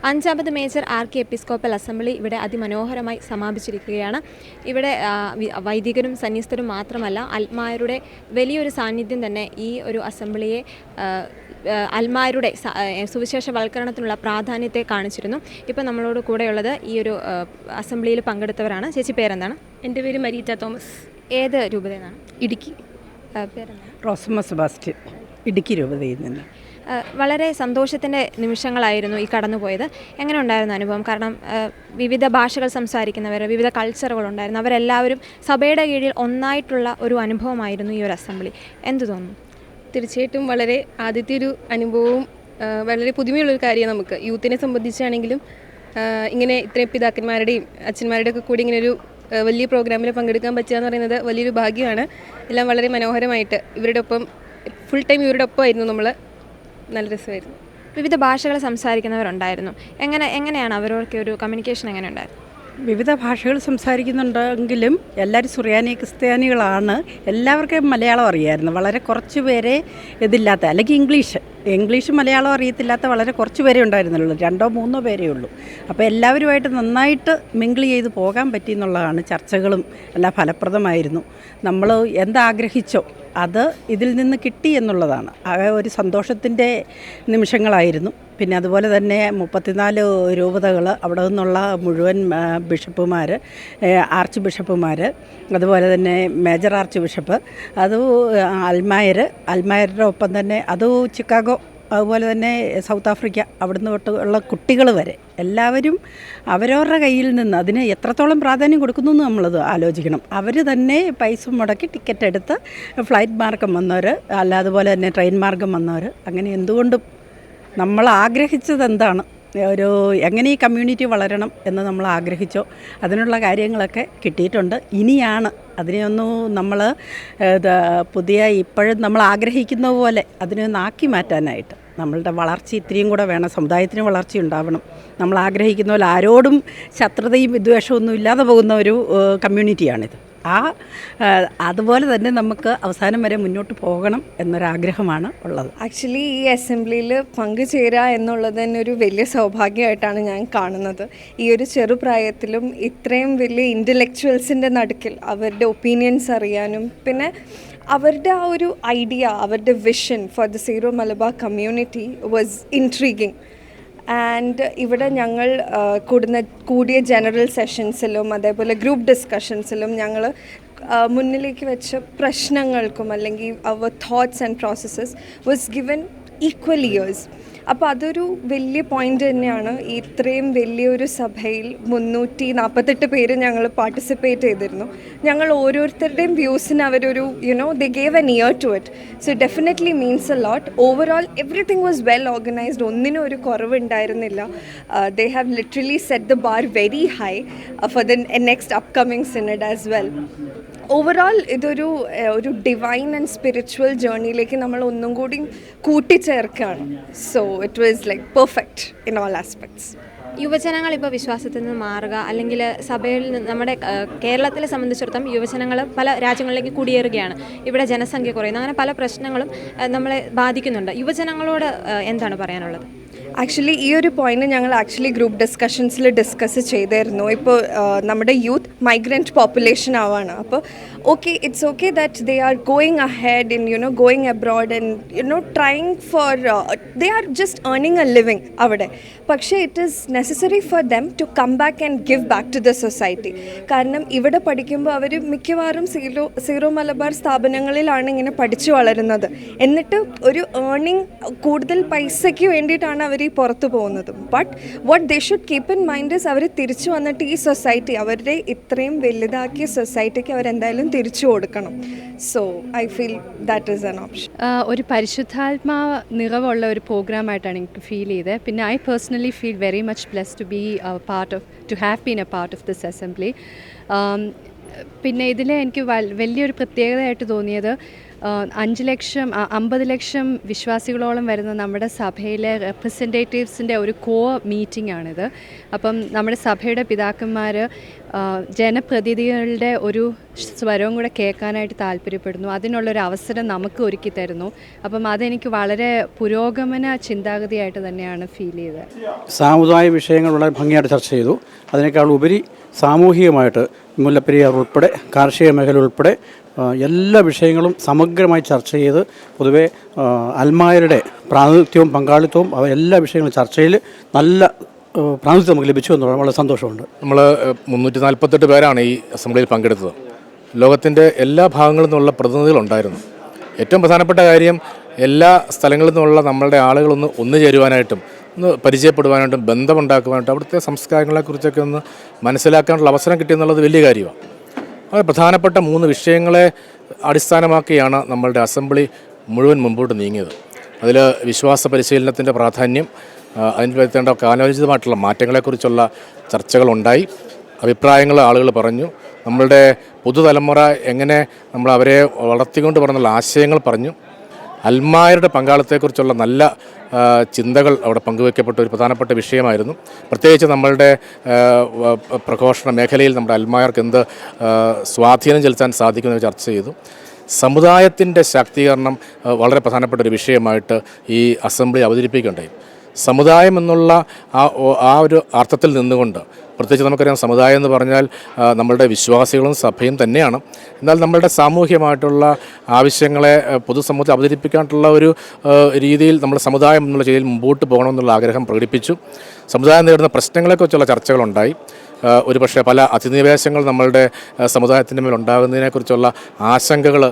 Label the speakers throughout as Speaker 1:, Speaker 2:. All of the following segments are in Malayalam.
Speaker 1: അഞ്ചാമത് മേജർ ആർക്കി എപ്പിസ്കോപ്പൽ അസംബ്ലി ഇവിടെ അതിമനോഹരമായി സമാപിച്ചിരിക്കുകയാണ്. ഇവിടെ വൈദികരും സന്യസ്തരും മാത്രമല്ല, അൽമായരുടെ വലിയൊരു സാന്നിധ്യം തന്നെ ഈ ഒരു അസംബ്ലിയെ അൽമായരുടെ സുവിശേഷവൽക്കരണത്തിനുള്ള പ്രാധാന്യത്തെ കാണിച്ചിരുന്നു. ഇപ്പോൾ നമ്മളോട് കൂടെയുള്ളത് ഈ ഒരു അസംബ്ലിയിൽ പങ്കെടുത്തവരാണ്. ചേച്ചി പേരെന്താണ്?
Speaker 2: എൻ്റെ പേര് മരീറ്റ തോമസ്.
Speaker 1: ഏത് രൂപതയിൽ നിന്നാണ്?
Speaker 2: ഇടുക്കി.
Speaker 1: പേരെന്താണ്?
Speaker 3: റോസമ്മ സെബാസ്റ്റ്യൻ, ഇടുക്കി രൂപതയിൽ നിന്ന്.
Speaker 1: വളരെ സന്തോഷത്തിൻ്റെ നിമിഷങ്ങളായിരുന്നു ഈ കടന്നുപോയത്. എങ്ങനെ ഉണ്ടായിരുന്നു അനുഭവം? കാരണം വിവിധ ഭാഷകൾ സംസാരിക്കുന്നവർ, വിവിധ കൾച്ചറുകളുണ്ടായിരുന്നു, അവരെല്ലാവരും സഭയുടെ കീഴിൽ ഒന്നായിട്ടുള്ള ഒരു അനുഭവമായിരുന്നു ഈ ഒരു അസംബ്ലി. എന്തു തോന്നുന്നു?
Speaker 2: തീർച്ചയായിട്ടും വളരെ ആദ്യത്തെ ഒരു അനുഭവവും വളരെ പുതുമയുള്ളൊരു കാര്യമാണ് നമുക്ക്. യൂത്തിനെ സംബന്ധിച്ചാണെങ്കിലും ഇങ്ങനെ ഇത്രയും പിതാക്കന്മാരുടെയും അച്ഛന്മാരുടെയും ഒക്കെ കൂടി ഇങ്ങനെ ഒരു വലിയ പ്രോഗ്രാമിൽ പങ്കെടുക്കാൻ പറ്റുക എന്ന് പറയുന്നത് വലിയൊരു ഭാഗ്യമാണ്. എല്ലാം വളരെ മനോഹരമായിട്ട് ഇവരുടെ ഒപ്പം ഫുൾ ടൈം ഇവരുടെ ഒപ്പമായിരുന്നു നമ്മൾ. നല്ല രസമായിരുന്നു.
Speaker 1: വിവിധ ഭാഷകൾ സംസാരിക്കുന്നവരുണ്ടായിരുന്നു. എങ്ങനെയാണ് അവരൊക്കെ ഒരു കമ്മ്യൂണിക്കേഷൻ എങ്ങനെ ഉണ്ടായിരുന്നു?
Speaker 3: വിവിധ ഭാഷകൾ സംസാരിക്കുന്നുണ്ടെങ്കിലും എല്ലാവരും സുറിയാനി ക്രിസ്ത്യാനികളാണ്. എല്ലാവർക്കും മലയാളം അറിയാമായിരുന്നു. വളരെ കുറച്ച് പേരെ ഇതില്ലാത്ത, അല്ലെങ്കിൽ ഇംഗ്ലീഷ് മലയാളം അറിയത്തില്ലാത്ത വളരെ കുറച്ച് പേരേ ഉണ്ടായിരുന്നുള്ളൂ. 2-3 പേരേ ഉള്ളൂ. അപ്പോൾ എല്ലാവരുമായിട്ട് നന്നായിട്ട് മിങ്കിൾ ചെയ്ത് പോകാൻ പറ്റിയെന്നുള്ളതാണ്. ചർച്ചകളും എല്ലാം ഫലപ്രദമായിരുന്നു. നമ്മൾ എന്താഗ്രഹിച്ചോ അത് ഇതിൽ നിന്ന് കിട്ടി എന്നുള്ളതാണ്. ഒരു സന്തോഷത്തിൻ്റെ നിമിഷങ്ങളായിരുന്നു. പിന്നെ അതുപോലെ തന്നെ 34 രൂപതകൾ, അവിടെ നിന്നുള്ള മുഴുവൻ ബിഷപ്പുമാർ, ആർച്ച് ബിഷപ്പുമാർ, അതുപോലെ തന്നെ മേജർ ആർച്ച് ബിഷപ്പ്, അത് അൽമായരുടെ ഒപ്പം തന്നെ അത് ചിക്കാഗോ, അതുപോലെ തന്നെ സൗത്ത് ആഫ്രിക്ക, അവിടുന്ന് തൊട്ടുള്ള കുട്ടികൾ വരെ എല്ലാവരും അവരവരുടെ കയ്യിൽ നിന്ന് അതിന് എത്രത്തോളം പ്രാധാന്യം കൊടുക്കുന്നു എന്ന് നമ്മളത് ആലോചിക്കണം. അവർ തന്നെ പൈസ മുടക്കി ടിക്കറ്റ് എടുത്ത് ഫ്ലൈറ്റ് മാർഗം വന്നവർ, അല്ല അതുപോലെ തന്നെ ട്രെയിൻ മാർഗം വന്നവർ, അങ്ങനെ എന്തുകൊണ്ടും നമ്മൾ ആഗ്രഹിച്ചത് എന്താണ്, എങ്ങനെ ഈ കമ്മ്യൂണിറ്റി വളരണം എന്ന് നമ്മൾ ആഗ്രഹിച്ചോ അതിനുള്ള കാര്യങ്ങളൊക്കെ കിട്ടിയിട്ടുണ്ട്. ഇനിയാണ് അതിനെയൊന്നും നമ്മൾ പുതിയ ഇപ്പോഴും നമ്മൾ ആഗ്രഹിക്കുന്ന പോലെ അതിനെയൊന്ന് ആക്കി മാറ്റാനായിട്ട് നമ്മളുടെ വളർച്ച ഇത്രയും കൂടെ വേണം. സമുദായത്തിന് വളർച്ച ഉണ്ടാവണം. നമ്മൾ ആഗ്രഹിക്കുന്ന പോലെ ആരോടും ശത്രുതയും വിദ്വേഷമൊന്നും ഇല്ലാതെ പോകുന്ന ഒരു കമ്മ്യൂണിറ്റിയാണിത്. അതുപോലെ തന്നെ നമുക്ക് അവസാനം വരെ മുന്നോട്ട് പോകണം എന്നൊരാഗ്രഹമാണ് ഉള്ളത്.
Speaker 4: ആക്ച്വലി ഈ അസംബ്ലിയിൽ പങ്കുചേരുക എന്നുള്ളത് തന്നെ ഒരു വലിയ സൗഭാഗ്യമായിട്ടാണ് ഞാൻ കാണുന്നത്. ഈ ഒരു ചെറുപ്രായത്തിലും ഇത്രയും വലിയ ഇൻ്റലക്ച്വൽസിൻ്റെ നടുക്കിൽ അവരുടെ ഒപ്പീനിയൻസ് അറിയാനും, പിന്നെ അവരുടെ ആ ഒരു ഐഡിയ, അവരുടെ vision for the zero Malabar community was intriguing. And ഇവിടെ ഞങ്ങൾ കൂടിയ ജനറൽ സെഷൻസിലും അതേപോലെ ഗ്രൂപ്പ് ഡിസ്കഷൻസിലും ഞങ്ങൾ മുന്നിലേക്ക് വെച്ച പ്രശ്നങ്ങൾക്കും അല്ലെങ്കിൽ അവർ thoughts and processes was given equal ears. അപ്പോൾ അതൊരു വലിയ പോയിൻ്റ് തന്നെയാണ്. ഇത്രയും വലിയൊരു സഭയിൽ 348 പേര് ഞങ്ങൾ പാർട്ടിസിപ്പേറ്റ് ചെയ്തിരുന്നു. ഞങ്ങൾ ഓരോരുത്തരുടെയും വ്യൂസിന് അവരൊരു they gave an ear to it. So definitely means a lot. Overall everything was well organised. ഒന്നിനും ഒരു കുറവുണ്ടായിരുന്നില്ല. They have literally set the bar very high for the next upcoming synod as well. Overall ഇതൊരു ഡിവൈൻ ആൻഡ് സ്പിരിച്വൽ ജേർണിയിലേക്ക് നമ്മൾ ഒന്നും കൂടി കൂട്ടിച്ചേർക്കുകയാണ്. So it was like perfect in all aspects.
Speaker 1: യുവജനങ്ങൾ ഇപ്പോൾ വിശ്വാസത്തിൽ നിന്ന് മാറുക, അല്ലെങ്കിൽ സഭയിൽ നിന്ന് നമ്മുടെ കേരളത്തിലെ സംബന്ധിച്ചിടത്തോളം യുവജനങ്ങൾ പല രാജ്യങ്ങളിലേക്ക് കുടിയേറുകയാണ്. ഇവിടെ ജനസംഖ്യ കുറയുന്നു. അങ്ങനെ പല പ്രശ്നങ്ങളും നമ്മളെ ബാധിക്കുന്നുണ്ട്. യുവജനങ്ങളോട് എന്താണ് പറയാനുള്ളത്?
Speaker 4: ആക്ച്വലി ഈ ഒരു പോയിന്റ് ഞങ്ങൾ ഗ്രൂപ്പ് ഡിസ്കഷൻസിൽ ഡിസ്കസ് ചെയ്തായിരുന്നു. ഇപ്പോൾ നമ്മുടെ യൂത്ത് മൈഗ്രൻറ്റ് പോപ്പുലേഷൻ ആവാണ്. അപ്പോൾ it's okay that they are going ahead in going abroad and trying for they are just earning a living അവിടെ. പക്ഷേ it is necessary for them to come back and give back to the society. കാരണം ഇവിടെ പഠിക്കുമ്പോൾ അവർ മിക്കവാറും സീറോ മലബാർ സ്ഥാപനങ്ങളിലാണ് ഇങ്ങനെ പഠിച്ചു വളരുന്നത്. എന്നിട്ട് ഒരു ഏർണിങ് കൂടുതൽ പൈസയ്ക്ക് വേണ്ടിയിട്ടാണ് അവർ പുറത്തു പോകുന്നത്. But what they should keep in mind is അവർ തിരിച്ചു വന്നിട്ട് ഈ സൊസൈറ്റി, അവരുടെ ഇത്രയും വലുതാക്കിയ സൊസൈറ്റിക്ക് അവരെന്തായാലും തിരിച്ചു കൊടുക്കണം. So I feel that is an option.
Speaker 5: ഒരു പരിശുദ്ധാത്മാവ് നിറവുള്ള ഒരു പ്രോഗ്രാമായിട്ടാണ് എനിക്ക് ഫീൽ ചെയ്തത്. പിന്നെ I personally feel very much blessed to have been a part of this assembly. പിന്നെ ഇതിൽ എനിക്ക് വലിയൊരു പ്രത്യേകതയായിട്ട് തോന്നിയത് 5 ലക്ഷം 50 ലക്ഷം വിശ്വാസികളോളം വരുന്ന നമ്മുടെ സഭയിലെ റെപ്രസെൻറ്റേറ്റീവ്സിൻ്റെ ഒരു മീറ്റിംഗ് ആണിത്. അപ്പം നമ്മുടെ സഭയുടെ പിതാക്കന്മാർ ജനപ്രതിനിധികളുടെ ഒരു സ്വരവും കൂടെ കേൾക്കാനായിട്ട് താല്പര്യപ്പെടുന്നു. അതിനുള്ളൊരു അവസരം നമുക്ക് ഒരുക്കി തരുന്നു. അപ്പം അതെനിക്ക് വളരെ പുരോഗമന ചിന്താഗതിയായിട്ട് തന്നെയാണ് ഫീൽ ചെയ്തത്.
Speaker 6: സാമുദായിക വിഷയങ്ങൾ വളരെ ഭംഗിയായിട്ട് ചർച്ച ചെയ്തു. അതിനേക്കാൾ ഉപരി സാമൂഹികമായിട്ട് മുല്ലപ്പെരിയാർ ഉൾപ്പെടെ കാർഷിക മേഖല ഉൾപ്പെടെ എല്ലാ വിഷയങ്ങളും സമഗ്രമായി ചർച്ച ചെയ്ത് പൊതുവെ അൽമായരുടെ പ്രാതിനിധ്യവും പങ്കാളിത്തവും എല്ലാ വിഷയങ്ങളും ചർച്ചയിൽ നല്ല പ്രാതിനിധ്യം നമുക്ക് ലഭിച്ചു എന്നുള്ളത് വളരെ സന്തോഷമുണ്ട്.
Speaker 7: നമ്മൾ 348 പേരാണ് ഈ അസംബ്ലിയിൽ പങ്കെടുത്തത്. ലോകത്തിൻ്റെ എല്ലാ ഭാഗങ്ങളിൽ നിന്നുള്ള പ്രതിനിധികളുണ്ടായിരുന്നു. ഏറ്റവും പ്രധാനപ്പെട്ട കാര്യം എല്ലാ സ്ഥലങ്ങളിൽ നിന്നുള്ള നമ്മളുടെ ആളുകളൊന്ന് ഒന്നുചേരുവാനായിട്ടും ഒന്ന് പരിചയപ്പെടുവാനായിട്ടും ബന്ധമുണ്ടാക്കുവാനായിട്ടും അവിടുത്തെ സംസ്കാരങ്ങളെക്കുറിച്ചൊക്കെ ഒന്ന് മനസ്സിലാക്കാനുള്ള അവസരം കിട്ടിയെന്നുള്ളത് വലിയ കാര്യമാണ്. അത് പ്രധാനപ്പെട്ട 3 വിഷയങ്ങളെ അടിസ്ഥാനമാക്കിയാണ് നമ്മളുടെ അസംബ്ലി മുഴുവൻ മുമ്പോട്ട് നീങ്ങിയത്. അതിൽ വിശ്വാസ പരിശീലനത്തിൻ്റെ പ്രാധാന്യം, അതിന് വരുത്തേണ്ട കാലോചിതമായിട്ടുള്ള മാറ്റങ്ങളെക്കുറിച്ചുള്ള ചർച്ചകളുണ്ടായി, അഭിപ്രായങ്ങൾ ആളുകൾ പറഞ്ഞു, നമ്മളുടെ പുതുതലമുറ എങ്ങനെ നമ്മൾ അവരെ വളർത്തിക്കൊണ്ട് പറഞ്ഞുള്ള ആശയങ്ങൾ പറഞ്ഞു, അൽമായരുടെ പങ്കാളിത്തത്തെക്കുറിച്ചുള്ള നല്ല ചിന്തകൾ അവിടെ പങ്കുവയ്ക്കപ്പെട്ട ഒരു പ്രധാനപ്പെട്ട വിഷയമായിരുന്നു. പ്രത്യേകിച്ച് നമ്മളുടെ പ്രഘോഷണ മേഖലയിൽ നമ്മുടെ അൽമായർക്ക് എന്ത് സ്വാധീനം ചെലുത്താൻ സാധിക്കുമെന്ന് ചർച്ച ചെയ്തു. സമുദായത്തിൻ്റെ ശാക്തീകരണം വളരെ പ്രധാനപ്പെട്ട ഒരു വിഷയമായിട്ട് ഈ അസംബ്ലി അവതരിപ്പിക്കുകയുണ്ടായി. സമുദായം എന്നുള്ള ആ ഒരു അർത്ഥത്തിൽ നിന്നുകൊണ്ട്, പ്രത്യേകിച്ച് നമുക്കറിയാം സമുദായം എന്ന് പറഞ്ഞാൽ നമ്മളുടെ വിശ്വാസികളും സഭയും തന്നെയാണ്. എന്നാൽ നമ്മളുടെ സാമൂഹ്യമായിട്ടുള്ള ആവശ്യങ്ങളെ പൊതുസമൂഹത്തിൽ അവതരിപ്പിക്കാനുള്ള ഒരു രീതിയിൽ നമ്മുടെ സമുദായം എന്നുള്ള രീതിയിൽ മുമ്പോട്ട് പോകണമെന്നുള്ള ആഗ്രഹം പ്രകടിപ്പിച്ചു. സമുദായം നേരിടുന്ന പ്രശ്നങ്ങളെക്കുറിച്ചുള്ള ചർച്ചകളുണ്ടായി. ഒരുപക്ഷെ പല അധിനിവേശങ്ങൾ നമ്മളുടെ സമുദായത്തിൻ്റെ മേൽ ഉണ്ടാകുന്നതിനെക്കുറിച്ചുള്ള ആശങ്കകൾ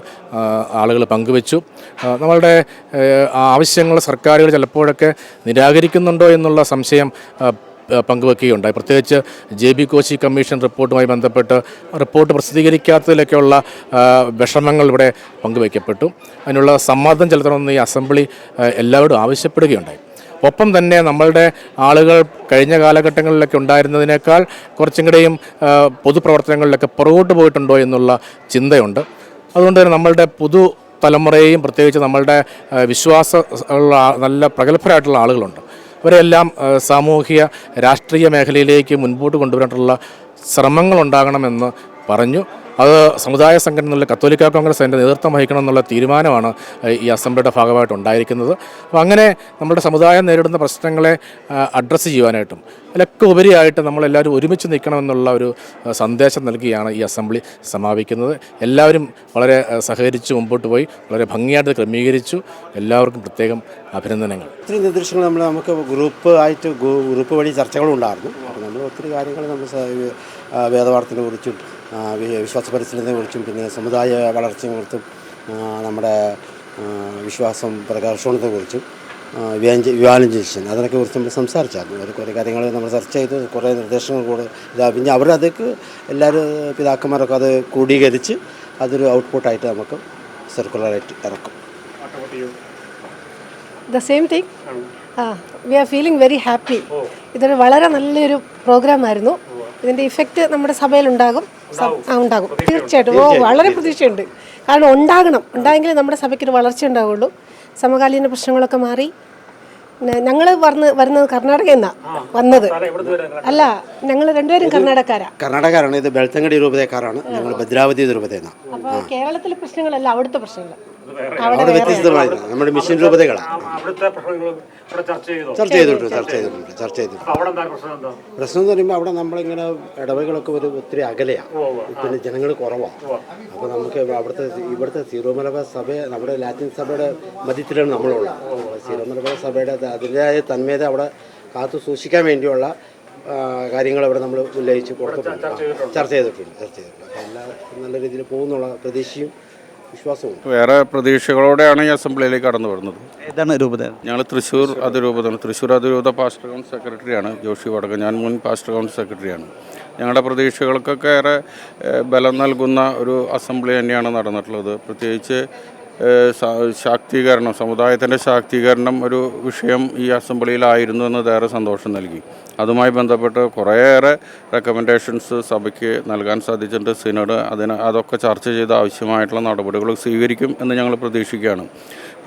Speaker 7: ആളുകൾ പങ്കുവച്ചു. നമ്മളുടെ ആവശ്യങ്ങൾ സർക്കാരുകൾ ചിലപ്പോഴൊക്കെ നിരാകരിക്കുന്നുണ്ടോ എന്നുള്ള സംശയം പങ്കുവെക്കുകയുണ്ടായി. പ്രത്യേകിച്ച് JB കോശി കമ്മീഷൻ റിപ്പോർട്ടുമായി ബന്ധപ്പെട്ട് റിപ്പോർട്ട് പ്രസിദ്ധീകരിക്കാത്തതിലൊക്കെയുള്ള വിഷമങ്ങൾ ഇവിടെ പങ്കുവയ്ക്കപ്പെട്ടു. അതിനുള്ള സമ്മർദ്ദം ചെലുത്തണമെന്ന് ഈ അസംബ്ലി എല്ലാവരോടും ആവശ്യപ്പെടുകയുണ്ടായി. ഒപ്പം തന്നെ നമ്മളുടെ ആളുകൾ കഴിഞ്ഞ കാലഘട്ടങ്ങളിലൊക്കെ ഉണ്ടായിരുന്നതിനേക്കാൾ കുറച്ചും കൂടെയും പൊതുപ്രവർത്തനങ്ങളിലൊക്കെ പുറകോട്ട് പോയിട്ടുണ്ടോ എന്നുള്ള ചിന്തയുണ്ട്. അതുകൊണ്ട് തന്നെ നമ്മളുടെ തലമുറയെയും പ്രത്യേകിച്ച് നമ്മളുടെ നല്ല പ്രഗത്ഭരായിട്ടുള്ള ആളുകളുണ്ട്. അവരെല്ലാം സാമൂഹിക രാഷ്ട്രീയ മേഖലയിലേക്ക് മുൻപോട്ട് കൊണ്ടുവരാനുള്ള ശ്രമങ്ങളുണ്ടാകണമെന്ന് പറഞ്ഞു. അത് സമുദായ സംഘടനകളിൽ കത്തോലിക്ക കോൺഗ്രസ് അതിൻ്റെ നേതൃത്വം വഹിക്കണം എന്നുള്ള തീരുമാനമാണ് ഈ അസംബ്ലിയുടെ ഭാഗമായിട്ട് ഉണ്ടായിരിക്കുന്നത്. അപ്പോൾ അങ്ങനെ നമ്മുടെ സമുദായം നേരിടുന്ന പ്രശ്നങ്ങളെ അഡ്രസ്സ് ചെയ്യുവാനായിട്ടും അതിലൊക്കെ ഉപരിയായിട്ട് നമ്മളെല്ലാവരും ഒരുമിച്ച് നിൽക്കണമെന്നുള്ള ഒരു സന്ദേശം നൽകിയാണ് ഈ അസംബ്ലി സമാപിക്കുന്നത്. എല്ലാവരും വളരെ സഹകരിച്ച് മുമ്പോട്ട് പോയി വളരെ ഭംഗിയായിട്ട് ക്രമീകരിച്ചു. എല്ലാവർക്കും പ്രത്യേകം അഭിനന്ദനങ്ങൾ.
Speaker 8: ഒത്തിരി നിർദ്ദേശങ്ങൾ നമുക്ക് ഗ്രൂപ്പ് വഴി ചർച്ചകളുണ്ടായിരുന്നു. അപ്പോൾ നമ്മൾ ഒത്തിരി കാര്യങ്ങൾ നമ്മൾ വേദപാഠത്തിനെ കുറിച്ചും വിശ്വാസ പരിശീലനത്തെക്കുറിച്ചും പിന്നെ സമുദായ വളർച്ചയെക്കുറിച്ചും നമ്മുടെ വിശ്വാസം പ്രകാശനത്തെക്കുറിച്ചും ഇവാഞ്ചലിസേഷൻ അതിനൊക്കെ കുറിച്ച് നമ്മൾ സംസാരിച്ചായിരുന്നു. ഒരു കുറേ കാര്യങ്ങൾ നമ്മൾ ചർച്ച ചെയ്തു. കുറേ നിർദ്ദേശങ്ങൾ കൂടെ പിന്നെ അവരതൊക്കെ എല്ലാവരും പിതാക്കന്മാരൊക്കെ അത് ക്രോഡീകരിച്ച് അതൊരു ഔട്ട്പുട്ടായിട്ട് നമുക്ക് സർക്കുലറായിട്ട് ഇറക്കും.
Speaker 9: The same thing. We are feeling very happy. ഇതൊരു വളരെ നല്ലൊരു പ്രോഗ്രാമായിരുന്നു. ഇതിൻ്റെ ഇഫക്റ്റ് നമ്മുടെ സഭയിലുണ്ടാകും. ഉണ്ടാകും തീർച്ചയായിട്ടും. വളരെ പ്രതീക്ഷയുണ്ട്. കാരണം ഉണ്ടായെങ്കിൽ നമ്മുടെ സഭയ്ക്കൊരു വളർച്ച ഉണ്ടാവുള്ളൂ. സമകാലീന പ്രശ്നങ്ങളൊക്കെ മാറി. ഞങ്ങൾ വരുന്നത് കർണാടകയിൽ നിന്നാണ് വന്നത്. അല്ല, ഞങ്ങൾ രണ്ടുപേരും കർണാടകക്കാരാണ്.
Speaker 8: ഇത് ബെൽത്തങ്കടി രൂപതക്കാരാണ്. ഞങ്ങൾ ഭദ്രാവതി രൂപതയിൽ നിന്നാണ്.
Speaker 9: അപ്പോൾ കേരളത്തിലെ പ്രശ്നങ്ങളല്ല അവിടുത്തെ പ്രശ്നങ്ങൾ.
Speaker 8: അവിടെ വ്യത്യസ്തമായിരുന്നു. നമ്മുടെ മിഷൻ രൂപതകളാണ് ചർച്ച ചെയ്തിട്ടുണ്ട്. പ്രശ്നം എന്ന് പറയുമ്പോൾ അവിടെ നമ്മളിങ്ങനെ ഇടവകളൊക്കെ ഒത്തിരി അകലെയാണ്. പിന്നെ ജനങ്ങൾ കുറവാണ്. അപ്പോൾ നമുക്ക് ഇവിടുത്തെ സീറോ മലബാർ സഭ നമ്മുടെ ലാറ്റിൻ സഭയുടെ മധ്യത്തിലാണ് നമ്മളുള്ളത്. സീറോ മലബാർ സഭയുടെ അതിൻ്റെതായ തന്മയത അവിടെ കാത്തു സൂക്ഷിക്കാൻ വേണ്ടിയുള്ള കാര്യങ്ങൾ അവിടെ നമ്മൾ ഉന്നയിച്ച് ചർച്ച ചെയ്തിട്ടുണ്ട്. എല്ലാ നല്ല രീതിയിൽ പോകുന്നുള്ള പ്രതീക്ഷയും വിശ്വാസവും.
Speaker 10: വേറെ പ്രതീക്ഷകളോടെയാണ് ഈ അസംബ്ലിയിലേക്ക് കടന്നു വരുന്നത്.
Speaker 8: ഏതാണ് രൂപത?
Speaker 10: ഞങ്ങൾ തൃശ്ശൂർ അതിരൂപത പാസ്റ്റർ കൗൺസിൽ സെക്രട്ടറിയാണ് ജോഷി വടകൻ. ഞാൻ മുൻ പാസ്റ്റർ കൗൺസിൽ സെക്രട്ടറിയാണ്. ഞങ്ങളുടെ പ്രതീക്ഷകൾക്കൊക്കെ ഏറെ ബലം നൽകുന്ന ഒരു അസംബ്ലി തന്നെയാണ് നടന്നിട്ടുള്ളത്. പ്രത്യേകിച്ച് ശാക്തീകരണം, സമുദായത്തിൻ്റെ ശാക്തീകരണം ഒരു വിഷയം ഈ അസംബ്ലിയിലായിരുന്നു എന്നതേറെ സന്തോഷം നൽകി. അതുമായി ബന്ധപ്പെട്ട് കുറേയേറെ റെക്കമെൻഡേഷൻസ് സഭയ്ക്ക് നൽകാൻ സാധിച്ചിട്ടുണ്ട്. സിനഡ് അതൊക്കെ ചർച്ച ചെയ്ത് ആവശ്യമായിട്ടുള്ള നടപടികൾ സ്വീകരിക്കും എന്ന് ഞങ്ങൾ പ്രതീക്ഷിക്കുകയാണ്.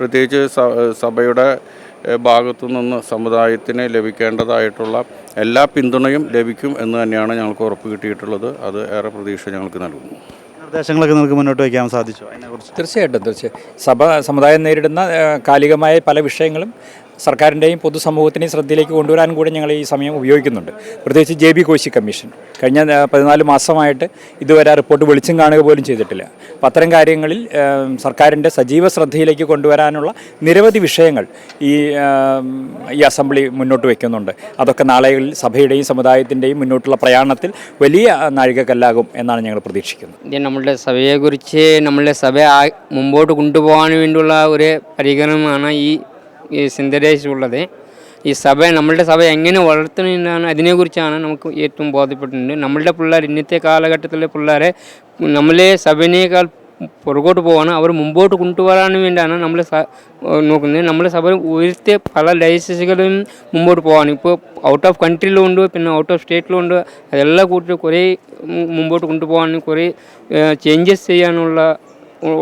Speaker 10: പ്രത്യേകിച്ച് സഭയുടെ ഭാഗത്തു നിന്ന് സമുദായത്തിന് ലഭിക്കേണ്ടതായിട്ടുള്ള എല്ലാ പിന്തുണയും ലഭിക്കും എന്ന് തന്നെയാണ് ഞങ്ങൾക്ക് ഉറപ്പ് കിട്ടിയിട്ടുള്ളത്. അത് ഏറെ പ്രതീക്ഷ ഞങ്ങൾക്ക് നൽകുന്നു.
Speaker 11: നിർദ്ദേശങ്ങളൊക്കെ നിങ്ങൾക്ക് മുന്നോട്ട് വയ്ക്കാൻ സാധിച്ചു അതിനെക്കുറിച്ച്?
Speaker 12: തീർച്ചയായിട്ടും സമുദായം നേരിടുന്ന കാലികമായ പല വിഷയങ്ങളും സർക്കാരിൻ്റെയും പൊതുസമൂഹത്തിൻ്റെയും ശ്രദ്ധയിലേക്ക് കൊണ്ടുവരാൻ കൂടി ഞങ്ങൾ ഈ സമയം ഉപയോഗിക്കുന്നുണ്ട്. പ്രത്യേകിച്ച് JB കോശി കമ്മീഷൻ കഴിഞ്ഞ 14 മാസമായിട്ട് ഇതുവരെ റിപ്പോർട്ട് വെളിച്ചം കാണുക പോലും ചെയ്തിട്ടില്ല. അപ്പം അത്തരം കാര്യങ്ങളിൽ സർക്കാരിൻ്റെ സജീവ ശ്രദ്ധയിലേക്ക് കൊണ്ടുവരാനുള്ള നിരവധി വിഷയങ്ങൾ ഈ അസംബ്ലി മുന്നോട്ട് വയ്ക്കുന്നുണ്ട്. അതൊക്കെ നാളെകളിൽ സഭയുടെയും സമുദായത്തിൻ്റെയും മുന്നോട്ടുള്ള പ്രയാണത്തിൽ വലിയ നാഴികക്കല്ലാകും എന്നാണ് ഞങ്ങൾ പ്രതീക്ഷിക്കുന്നത്.
Speaker 13: നമ്മളുടെ സഭയെക്കുറിച്ച് നമ്മളുടെ സഭ മുമ്പോട്ട് കൊണ്ടുപോകാൻ വേണ്ടിയുള്ള ഒരു പരിഗണനമാണ് ഈ ചിന്തയിലുള്ളത്. ഈ നമ്മളുടെ സഭ എങ്ങനെ വളർത്തുന്നതാണ് അതിനെക്കുറിച്ചാണ് നമുക്ക് ഏറ്റവും ബോധ്യപ്പെട്ടിട്ടുണ്ട്. നമ്മളുടെ പിള്ളേർ ഇന്നത്തെ കാലഘട്ടത്തിലെ പിള്ളേരെ നമ്മളെ സഭനേക്കാൾ പുറകോട്ട് പോകാൻ അവർ മുമ്പോട്ട് കൊണ്ടുവരാൻ വേണ്ടിയാണ് നമ്മൾ നോക്കുന്നത്. നമ്മുടെ സഭ ഉയർത്തിയ പല ഡയസിസുകളും മുമ്പോട്ട് പോകാൻ ഇപ്പോൾ ഔട്ട് ഓഫ് കൺട്രിയിലും ഉണ്ട്, പിന്നെ ഔട്ട് ഓഫ് സ്റ്റേറ്റിലും ഉണ്ട്. അതെല്ലാം കൂട്ടി കുറേ മുമ്പോട്ട് കൊണ്ടുപോകാൻ കുറേ ചേഞ്ചസ്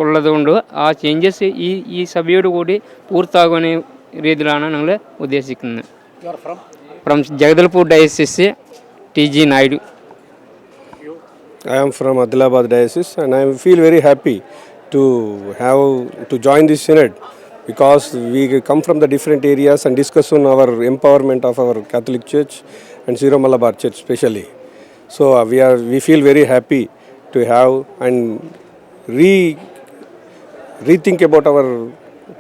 Speaker 13: ഉള്ളതുകൊണ്ട് ആ ചേഞ്ചസ് ഈ സഭയോട് കൂടി പൂർത്തിയാകുന്ന രീതിയിലാണ് ഞങ്ങൾ ഉദ്ദേശിക്കുന്നത്. From Jagdalpur diocese TG Naidu.
Speaker 14: I am from Adilabad diocese and I feel very happy to join this synod because we come from the different areas and discuss on our empowerment of our Catholic Church and Syro Malabar Church especially. So we feel very happy to have and rethink about our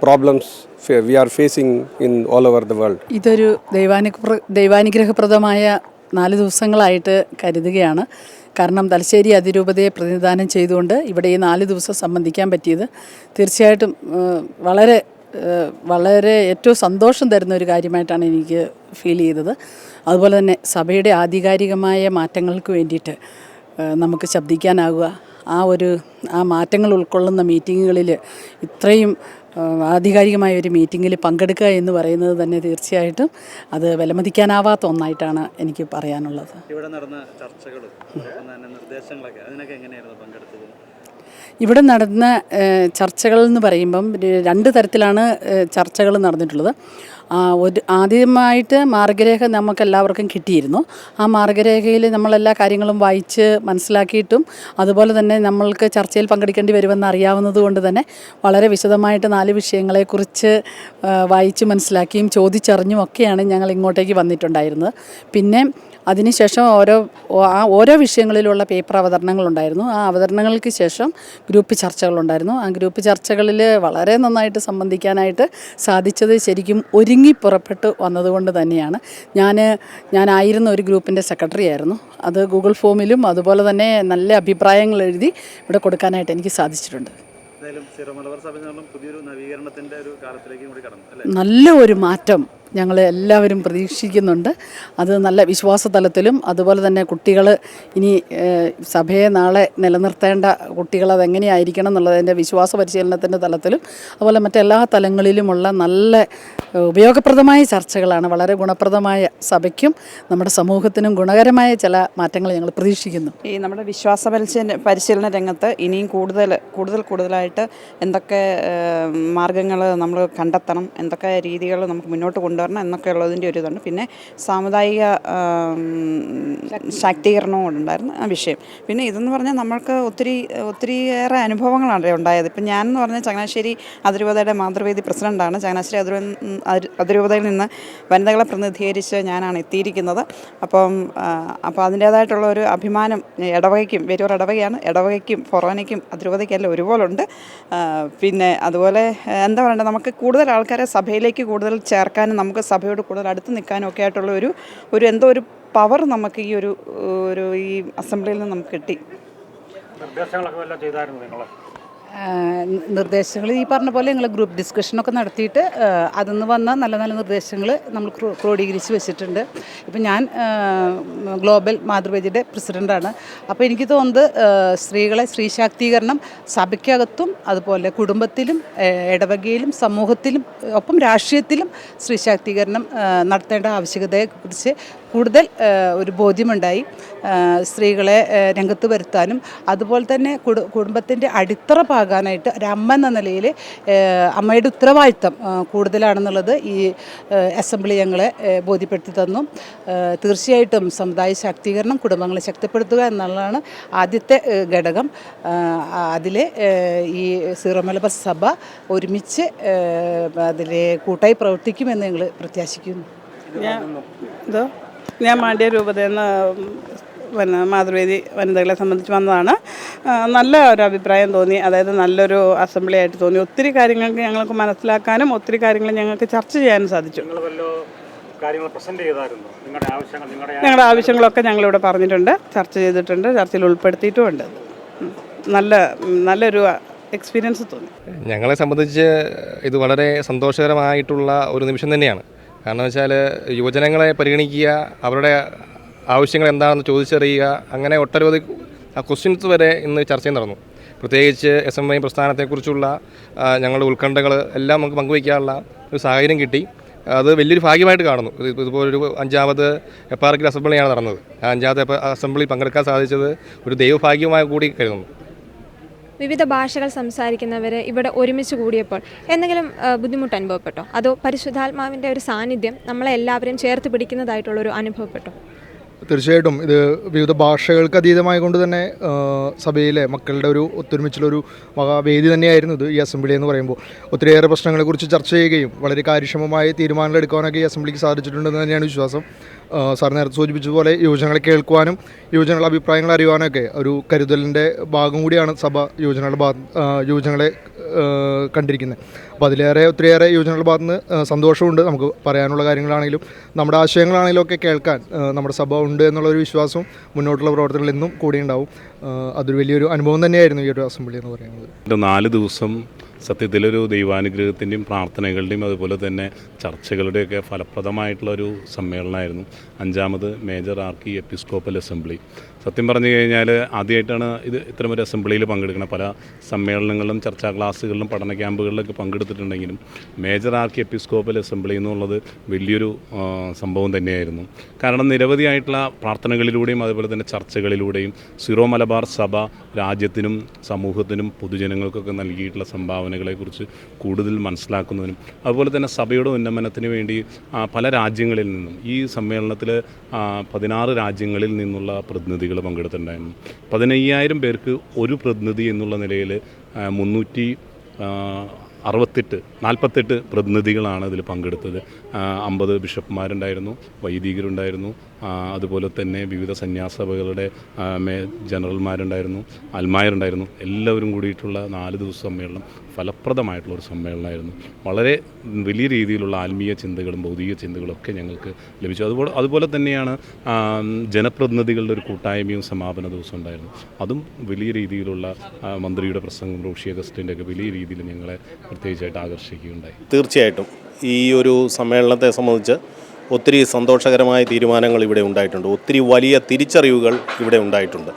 Speaker 14: problems we are facing in all over the world.
Speaker 3: ഇതൊരു ദൈവാനുഗ്രഹപ്രദമായ 4 ദിവസങ്ങളായിട്ട് കരുതുകയാണ്. കാരണം തലശ്ശേരി അതിരൂപതയെ പ്രതിനിധാനം ചെയ്തുകൊണ്ട് ഇവിടെ ഈ 4 ദിവസം സംബന്ധിക്കാൻ പറ്റിയത് തീർച്ചയായിട്ടും വളരെ ഏറ്റവും സന്തോഷം തരുന്ന ഒരു കാര്യമായിട്ടാണ് എനിക്ക് ഫീൽ ചെയ്തത്. അതുപോലെ തന്നെ സഭയുടെ ആധികാരികമായ മാറ്റങ്ങൾക്ക് വേണ്ടിയിട്ട് നമുക്ക് ശബ്ദിക്കാനാവുക, ആ മാറ്റങ്ങൾ ഉൾക്കൊള്ളുന്ന മീറ്റിങ്ങുകളിൽ ഇത്രയും ആധികാരികമായ ഒരു മീറ്റിങ്ങിൽ പങ്കെടുക്കുക എന്ന് പറയുന്നത് തന്നെ തീർച്ചയായിട്ടും അത് വിലമതിക്കാനാവാത്ത ഒന്നായിട്ടാണ് എനിക്ക് പറയാനുള്ളത്.
Speaker 11: ഇവിടെ നടന്ന ചർച്ചകളും നിർദ്ദേശങ്ങളൊക്കെ അതിനൊക്കെ എങ്ങനെയായിരുന്നു പങ്കെടുത്തത്?
Speaker 3: ഇവിടെ നടന്ന ചർച്ചകൾ എന്ന് പറയുമ്പം 2 തരത്തിലാണ് ചർച്ചകൾ നടന്നിട്ടുള്ളത്. ആദ്യമായിട്ട് മാർഗ്ഗരേഖ നമുക്കെല്ലാവർക്കും കിട്ടിയിരുന്നു. ആ മാർഗ്ഗരേഖയിൽ നമ്മളെല്ലാ കാര്യങ്ങളും വായിച്ച് മനസ്സിലാക്കിയിട്ടും അതുപോലെ തന്നെ നമ്മൾക്ക് ചർച്ചയിൽ പങ്കെടുക്കേണ്ടി വരുമെന്ന് അറിയാവുന്നത് കൊണ്ട് തന്നെ വളരെ വിശദമായിട്ട് 4 വിഷയങ്ങളെക്കുറിച്ച് വായിച്ച് മനസ്സിലാക്കിയും ചോദിച്ചറിഞ്ഞും ഒക്കെയാണ് ഞങ്ങൾ ഇങ്ങോട്ടേക്ക് വന്നിട്ടുണ്ടായിരുന്നത്. പിന്നെ അതിനുശേഷം ഓരോ വിഷയങ്ങളിലുള്ള പേപ്പർ അവതരണങ്ങളുണ്ടായിരുന്നു. ആ അവതരണങ്ങൾക്ക് ശേഷം ഗ്രൂപ്പ് ചർച്ചകളുണ്ടായിരുന്നു. ആ ഗ്രൂപ്പ് ചർച്ചകളിൽ വളരെ നന്നായിട്ട് സംബന്ധിക്കാനായിട്ട് സാധിച്ചത് ശരിക്കും ഒരുങ്ങി പുറപ്പെട്ട് വന്നതുകൊണ്ട് തന്നെയാണ്. ഞാനായിരുന്ന ഒരു ഗ്രൂപ്പിൻ്റെ സെക്രട്ടറി ആയിരുന്നു. അത് ഗൂഗിൾ ഫോമിലും അതുപോലെ തന്നെ നല്ല അഭിപ്രായങ്ങൾ എഴുതി ഇവിടെ കൊടുക്കാനായിട്ട് എനിക്ക് സാധിച്ചിട്ടുണ്ട്. നല്ല ഒരു മാറ്റം ഞങ്ങൾ എല്ലാവരും പ്രതീക്ഷിക്കുന്നുണ്ട്. അത് നല്ല വിശ്വാസതലത്തിലും അതുപോലെ തന്നെ കുട്ടികൾ ഇനി സഭയെ നാളെ നിലനിർത്തേണ്ട കുട്ടികൾ അതെങ്ങനെയായിരിക്കണം എന്നുള്ളതിൻ്റെ വിശ്വാസ പരിശീലനത്തിൻ്റെ തലത്തിലും അതുപോലെ മറ്റെല്ലാ തലങ്ങളിലുമുള്ള നല്ല ഉപയോഗപ്രദമായ ചർച്ചകളാണ്. വളരെ ഗുണപ്രദമായ സഭയ്ക്കും നമ്മുടെ സമൂഹത്തിനും ഗുണകരമായ ചില മാറ്റങ്ങൾ ഞങ്ങൾ പ്രതീക്ഷിക്കുന്നു.
Speaker 15: ഈ നമ്മുടെ വിശ്വാസ പരിശീലന രംഗത്ത് ഇനിയും കൂടുതലായിട്ട് എന്തൊക്കെ മാർഗങ്ങൾ നമ്മൾ കണ്ടെത്തണം, എന്തൊക്കെ രീതികൾ നമുക്ക് മുന്നോട്ട് കൊണ്ടുവരണം എന്നൊക്കെ ഉള്ളതിൻ്റെ ഒരു ഇതുണ്ട്. പിന്നെ സാമുദായിക ശാക്തീകരണവും ഉണ്ടായിരുന്നു ആ വിഷയം. പിന്നെ ഇതെന്ന് പറഞ്ഞാൽ നമ്മൾക്ക് ഒത്തിരിയേറെ അനുഭവങ്ങളാണ് ഉണ്ടായത്. ഇപ്പം ഞാനെന്ന് പറഞ്ഞാൽ ചങ്ങനാശ്ശേരി അതിരൂപതയുടെ മാതൃവേദി പ്രസിഡൻ്റാണ്. ചങ്ങനാശ്ശേരി അതിരൂപതയിൽ നിന്ന് വനിതകളെ പ്രതിനിധീകരിച്ച് ഞാനാണ് എത്തിയിരിക്കുന്നത്. അപ്പോൾ അതിൻ്റേതായിട്ടുള്ള ഒരു അഭിമാനം ഇടവകയ്ക്കും, വേരൂർ ഇടവകയാണ്, ഇടവകയ്ക്കും ഫൊറോനയ്ക്കും അതിരൂപതയ്ക്കെല്ലാം ഒരുപോലുണ്ട്. പിന്നെ അതുപോലെ എന്താ പറയണ്ടത്, നമുക്ക് കൂടുതൽ ആൾക്കാരെ സഭയിലേക്ക് കൂടുതൽ ചേർക്കാനും നമുക്ക് സഭയോട് കൂടുതൽ അടുത്ത് നിൽക്കാനും ഒക്കെ ആയിട്ടുള്ള ഒരു പവർ നമുക്ക് ഈ അസംബ്ലിയിൽ നിന്ന് നമുക്ക് കിട്ടി. നിർദ്ദേശങ്ങൾ ഈ പറഞ്ഞ പോലെ ഞങ്ങൾ ഗ്രൂപ്പ് ഡിസ്കഷനൊക്കെ നടത്തിയിട്ട് അതിൽ നിന്ന് വന്ന നല്ല നല്ല നിർദ്ദേശങ്ങൾ നമ്മൾ ക്രോഡീകരിച്ച് വെച്ചിട്ടുണ്ട്. ഇപ്പം ഞാൻ ഗ്ലോബൽ മാതൃവേദിയുടെ പ്രസിഡൻ്റാണ്. അപ്പോൾ എനിക്ക് തോന്നുന്നത് സ്ത്രീ ശാക്തീകരണം സഭയ്ക്കകത്തും അതുപോലെ കുടുംബത്തിലും ഇടവകയിലും സമൂഹത്തിലും ഒപ്പം രാഷ്ട്രീയത്തിലും സ്ത്രീ ശാക്തീകരണം നടത്തേണ്ട ആവശ്യകതയെക്കുറിച്ച് കൂടുതൽ ഒരു ബോധ്യമുണ്ടായി. സ്ത്രീകളെ രംഗത്ത് വരുത്താനും അതുപോലെ തന്നെ കുടുംബത്തിൻ്റെ അടിത്തറ പാകാനായിട്ട് ഒരു അമ്മ എന്ന നിലയിൽ അമ്മയുടെ ഉത്തരവാദിത്തം കൂടുതലാണെന്നുള്ളത് ഈ അസംബ്ലി ഞങ്ങളെ ബോധ്യപ്പെടുത്തി തന്നു. തീർച്ചയായിട്ടും സമുദായ ശാക്തീകരണം, കുടുംബങ്ങളെ ശക്തിപ്പെടുത്തുക എന്നുള്ളതാണ് ആദ്യത്തെ ഘടകം. അതിൽ ഈ സീറോ മലബാർ സഭ ഒരുമിച്ച് അതിൽ കൂട്ടായി പ്രവർത്തിക്കുമെന്ന് ഞങ്ങൾ പ്രത്യാശിക്കുന്നു.
Speaker 16: ഞാൻ മാണ്ഡ്യ രൂപതയെന്ന് മാതൃവേദി വനിതകളെ സംബന്ധിച്ച് വന്നതാണ്. നല്ല ഒരു അഭിപ്രായം തോന്നി. അതായത് നല്ലൊരു അസംബ്ലി ആയിട്ട് തോന്നി. ഒത്തിരി കാര്യങ്ങൾക്ക് ഞങ്ങൾക്ക് മനസ്സിലാക്കാനും ഒത്തിരി കാര്യങ്ങൾ ഞങ്ങൾക്ക് ചർച്ച ചെയ്യാനും സാധിച്ചു. ഞങ്ങളുടെ ആവശ്യങ്ങളൊക്കെ ഞങ്ങളിവിടെ പറഞ്ഞിട്ടുണ്ട്, ചർച്ച ചെയ്തിട്ടുണ്ട്, ചർച്ചയിൽ ഉൾപ്പെടുത്തിയിട്ടുമുണ്ട്. നല്ലൊരു എക്സ്പീരിയൻസ് തോന്നി.
Speaker 17: ഞങ്ങളെ സംബന്ധിച്ച് ഇത് വളരെ സന്തോഷകരമായിട്ടുള്ള ഒരു നിമിഷം തന്നെയാണ്. കാരണം വെച്ചാൽ യുവജനങ്ങളെ പരിഗണിക്കുക, അവരുടെ ആവശ്യങ്ങൾ എന്താണെന്ന് ചോദിച്ചറിയുക, അങ്ങനെ ഒട്ടനവധി ക്വസ്റ്റ്യൻസ് വരെ ഇന്ന് ചർച്ചയിൽ നടന്നു. പ്രത്യേകിച്ച് SMI പ്രസ്ഥാനത്തെക്കുറിച്ചുള്ള ഞങ്ങളുടെ ഉത്കണ്ഠകൾ എല്ലാം നമുക്ക് പങ്കുവയ്ക്കാനുള്ള ഒരു സാഹചര്യം കിട്ടി. അത് വലിയൊരു ഭാഗ്യമായിട്ട് കാണുന്നു. ഇതുപോലൊരു 5ാമത് എപ്പാർക്കിൽ അസംബ്ലിയാണ് നടന്നത്. ആ 5ാമത്തെ അസംബ്ലി പങ്കെടുക്കാൻ സാധിച്ചത് ഒരു ദൈവഭാഗ്യമായി കൂടി കരുതുന്നു.
Speaker 1: വിവിധ ഭാഷകൾ സംസാരിക്കുന്നവർ ഇവിടെ ഒരുമിച്ച് കൂടിയപ്പോൾ എന്തെങ്കിലും ബുദ്ധിമുട്ട് അനുഭവപ്പെട്ടോ? അതോ പരിശുദ്ധാത്മാവിൻ്റെ ഒരു സാന്നിധ്യം നമ്മളെ എല്ലാവരെയും ചേർത്ത് പിടിക്കുന്നതായിട്ടുള്ളൊരു അനുഭവപ്പെട്ടോ?
Speaker 18: തീർച്ചയായിട്ടും ഇത് വിവിധ ഭാഷകൾക്ക് അതീതമായ കൊണ്ട് തന്നെ സഭയിലെ മക്കളുടെ ഒരു ഒത്തൊരുമിച്ചുള്ളൊരു മഹാവേദി തന്നെയായിരുന്നു ഇത്. ഈ അസംബ്ലി എന്ന് പറയുമ്പോൾ ഒത്തിരിയേറെ പ്രശ്നങ്ങളെക്കുറിച്ച് ചർച്ച ചെയ്യുകയും വളരെ കാര്യക്ഷമമായ തീരുമാനങ്ങൾ എടുക്കാനൊക്കെ ഈ അസംബ്ലിക്ക് സാധിച്ചിട്ടുണ്ടെന്ന് തന്നെയാണ് വിശ്വാസം. സാർ നേരത്തെ സൂചിപ്പിച്ചതുപോലെ യുവജനങ്ങളെ കേൾക്കുവാനും യുവജനങ്ങളുടെ അഭിപ്രായങ്ങൾ അറിയുവാനൊക്കെ ഒരു കരുതലിൻ്റെ ഭാഗം കൂടിയാണ് സഭ യുവജനങ്ങളെ കണ്ടിരിക്കുന്നത്. അപ്പോൾ ഒത്തിരിയേറെ യുവജനങ്ങളുടെ ഭാഗത്ത് നിന്ന് സന്തോഷമുണ്ട്. നമുക്ക് പറയാനുള്ള കാര്യങ്ങളാണെങ്കിലും നമ്മുടെ ആശയങ്ങളാണെങ്കിലും ഒക്കെ കേൾക്കാൻ നമ്മുടെ സഭ ഉണ്ട് എന്നുള്ളൊരു വിശ്വാസം മുന്നോട്ടുള്ള പ്രവർത്തനങ്ങൾ എന്നും കൂടി ഉണ്ടാവും. അതൊരു വലിയൊരു അനുഭവം തന്നെയായിരുന്നു ഈ ഒരു അസംബ്ലി എന്ന് പറയുന്നത്.
Speaker 19: 4 ദിവസം സത്യത്തിലൊരു ദൈവാനുഗ്രഹത്തിൻ്റെയും പ്രാർത്ഥനകളുടെയും അതുപോലെ തന്നെ ചർച്ചകളുടെയൊക്കെ ഫലപ്രദമായിട്ടുള്ളൊരു സമ്മേളനമായിരുന്നു 5ാമത് മേജർ ആർക്കി എപ്പിസ്കോപ്പൽ അസംബ്ലി. സത്യം പറഞ്ഞു കഴിഞ്ഞാൽ ആദ്യമായിട്ടാണ് ഇത്തരമൊരു അസംബ്ലിയിൽ പങ്കെടുക്കുന്നത്. പല സമ്മേളനങ്ങളിലും ചർച്ചാ ക്ലാസ്സുകളിലും പഠന ക്യാമ്പുകളിലൊക്കെ പങ്കെടുത്തിട്ടുണ്ടെങ്കിലും മേജർ ആർക്കി എപ്പിസ്കോപ്പൽ അസംബ്ലി എന്നുള്ളത് വലിയൊരു സംഭവം തന്നെയായിരുന്നു. കാരണം നിരവധിയായിട്ടുള്ള പ്രാർത്ഥനകളിലൂടെയും അതുപോലെ തന്നെ ചർച്ചകളിലൂടെയും സീറോ മലബാർ സഭ രാജ്യത്തിനും സമൂഹത്തിനും പൊതുജനങ്ങൾക്കൊക്കെ നൽകിയിട്ടുള്ള സംഭാവനകളെക്കുറിച്ച് കൂടുതൽ മനസ്സിലാക്കുന്നതിനും അതുപോലെ തന്നെ സഭയുടെ ഉന്നമനത്തിന് വേണ്ടി പല രാജ്യങ്ങളിൽ നിന്നും ഈ സമ്മേളനത്തിൽ 16 രാജ്യങ്ങളിൽ നിന്നുള്ള പ്രതിനിധികൾ പങ്കെടുത്തിട്ടുണ്ടായിരുന്നു. 15,000 പേർക്ക് ഒരു പ്രതിനിധി എന്നുള്ള നിലയിൽ 48 പ്രതിനിധികളാണ് ഇതിൽ പങ്കെടുത്തത്. 50 ബിഷപ്പുമാരുണ്ടായിരുന്നു, വൈദികരുണ്ടായിരുന്നു, അതുപോലെ തന്നെ വിവിധ സന്യാസഭകളുടെ ജനറൽമാരുണ്ടായിരുന്നു, അൽമായരുണ്ടായിരുന്നു. എല്ലാവരും കൂടിയിട്ടുള്ള 4 ദിവസ സമ്മേളനം ഫലപ്രദമായിട്ടുള്ളൊരു സമ്മേളനമായിരുന്നു. വളരെ വലിയ രീതിയിലുള്ള ആത്മീയ ചിന്തകളും ഭൗതിക ചിന്തകളൊക്കെ ഞങ്ങൾക്ക് ലഭിച്ചു. അതുപോലെ തന്നെയാണ് ജനപ്രതിനിധികളുടെ ഒരു കൂട്ടായ്മയും സമാപന ദിവസം ഉണ്ടായിരുന്നു. അതും വലിയ രീതിയിലുള്ള മന്ത്രിയുടെ പ്രസംഗം റോഷി അഗസ്റ്റിൻ്റെ ഒക്കെ വലിയ രീതിയിൽ ഞങ്ങളെ പ്രത്യേകിച്ചായിട്ട് ആകർഷിക്കുകയുണ്ടായി.
Speaker 20: തീർച്ചയായിട്ടും ഈ ഒരു സമ്മേളനത്തെ സംബന്ധിച്ച് ഒത്തിരി സന്തോഷകരമായ തീരുമാനങ്ങൾ ഇവിടെ ഉണ്ടായിട്ടുണ്ട്. ഒത്തിരി വലിയ തിരിച്ചറിവുകൾ ഇവിടെ ഉണ്ടായിട്ടുണ്ട്.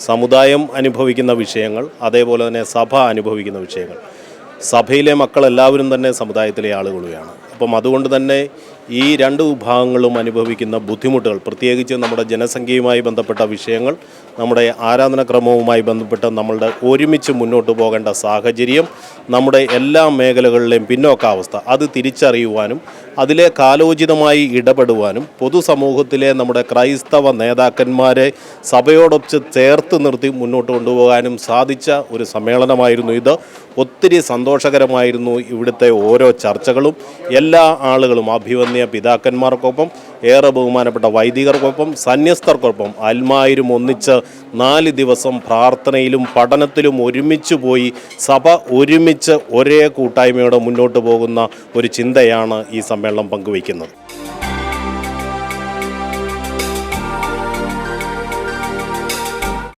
Speaker 20: സമുദായം അനുഭവിക്കുന്ന വിഷയങ്ങൾ, അതേപോലെ തന്നെ സഭ അനുഭവിക്കുന്ന വിഷയങ്ങൾ. സഭയിലെ മക്കളെല്ലാവരും തന്നെ സമുദായത്തിലെ ആളുകളാണ്. അപ്പം അതുകൊണ്ട് തന്നെ ഈ 2 വിഭാഗങ്ങളും അനുഭവിക്കുന്ന ബുദ്ധിമുട്ടുകൾ, പ്രത്യേകിച്ച് നമ്മുടെ ജനസംഖ്യയുമായി ബന്ധപ്പെട്ട വിഷയങ്ങൾ, നമ്മുടെ ആരാധനാക്രമവുമായി ബന്ധപ്പെട്ട് നമ്മളുടെ ഒരുമിച്ച് മുന്നോട്ട് പോകേണ്ട സാഹചര്യം, നമ്മുടെ എല്ലാ മേഖലകളിലെയും പിന്നോക്കാവസ്ഥ അത് തിരിച്ചറിയുവാനും അതിലെ കാലോചിതമായി ഇടപെടുവാനും പൊതുസമൂഹത്തിലെ നമ്മുടെ ക്രൈസ്തവ നേതാക്കന്മാരെ സഭയോടൊപ്പം ചേർത്ത് നിർത്തി മുന്നോട്ട് കൊണ്ടുപോകാനും സാധിച്ച ഒരു സമ്മേളനമായിരുന്നു ഇത്. ഒത്തിരി സന്തോഷകരമായിരുന്നു ഇവിടുത്തെ ഓരോ ചർച്ചകളും. എല്ലാ ആളുകളും അഭിവന്യ പിതാക്കന്മാർക്കൊപ്പം, ഏറെ ബഹുമാനപ്പെട്ട വൈദികർക്കൊപ്പം, സന്യസ്തർക്കൊപ്പം അൽമായരും ഒന്നിച്ച് 4 ദിവസം പ്രാർത്ഥനയിലും പഠനത്തിലും ഒരുമിച്ച് പോയി സഭ ഒരുമിച്ച് ഒരേ കൂട്ടായ്മയോടെ മുന്നോട്ട് പോകുന്ന ഒരു ചിന്തയാണ് ഈ സമ്മേളനം പങ്കുവയ്ക്കുന്നത്.